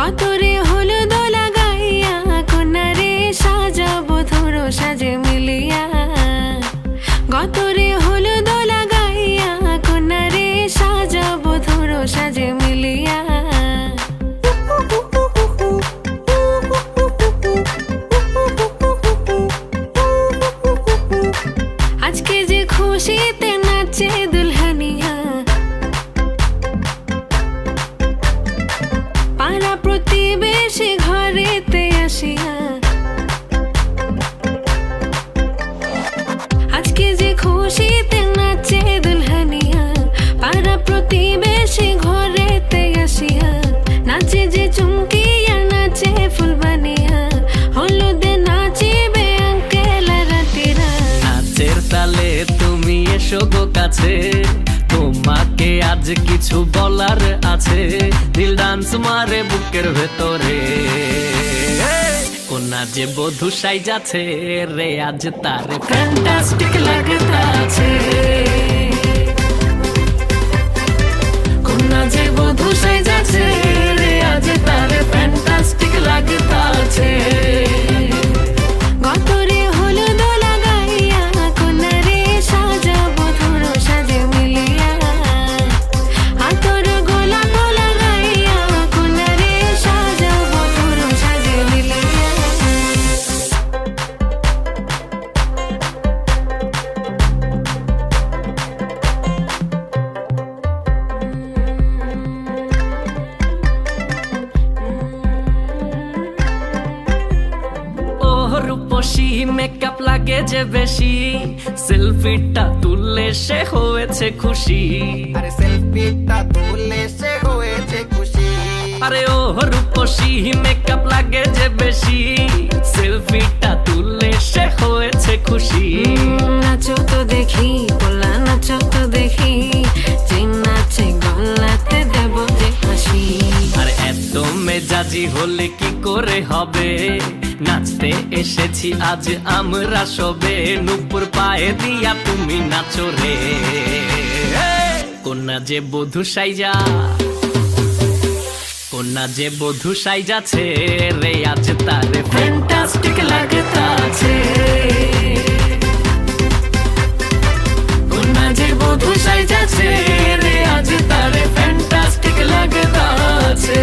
গতরে হলুদ লাগাইয়া কন্যারে সাজাবো ধরো সাজে মিলিয়া। গতরে হলুদ লাগাইয়া কন্যারে সাজাবো ধরো সাজে মিলিয়া। আজকে যে খুশিতে নাচে দুলহানিয়া, পাড়া প্রতিবেশী ঘরেতে আসিয়া। আজকে যে খুশিতে নাচে দুলহানিয়া, পাড়া প্রতিবেশী ঘরেতে আসিয়া। নাচে যে চুমকিয়া নাচে ফুলবানিয়া, হলুদে নাচিবে আঙ্কেল রাতিরা। নাচের তালে তুমি এসো গো কাছে, তোমাকে আজ কিছু বলার আছে। দিল ডান্স মারে বুকের ভেতরে, কোনা যে বধূ সাইজাছে রে আজ তারে ফ্যান্টাস্টিক লাগতাছে। কোনা যে বধূ সাইজাছে রে আজ তারে ফ্যান্টাস্টিক লাগতাছে। গতরে হলুদ লাগাইয়া কন্যারে সাজাবো ধরো সাজে মিলিয়া। আতর গোলাপ লাগাইয়া কন্যারে সাজাবো ধরো সাজে মিলিয়া। রূপসী মেকআপ লাগে যে বেশি, সেলফিটা তুললে সে হয়েছে খুশি। আরে সেলফিটা তুললে সে হয়েছে খুশি। আরে ও রূপসী মেকআপ লাগে যে বেশি, সেলফিটা তুললে সে হয়েছে খুশি। নাচো তো দেখি পোলা নাচো তো দেখি, যে নাচে গলাতে দেব যে হাসি। আর এত মেজাজি হলে কি করে হবে, নাচতে এসেছি আজ আমরা সবে। নুপুর পায়ে দিয়া তুমি নাচো রে, কোনা যে বধূ সাইজা, কোনা যে বধূ সাইজাছে রে আজ তারে ফ্যান্টাস্টিক লাগতাছে। কোনা যে বধূ সাইজাছে রে আজ তারে ফ্যান্টাস্টিক লাগতাছে।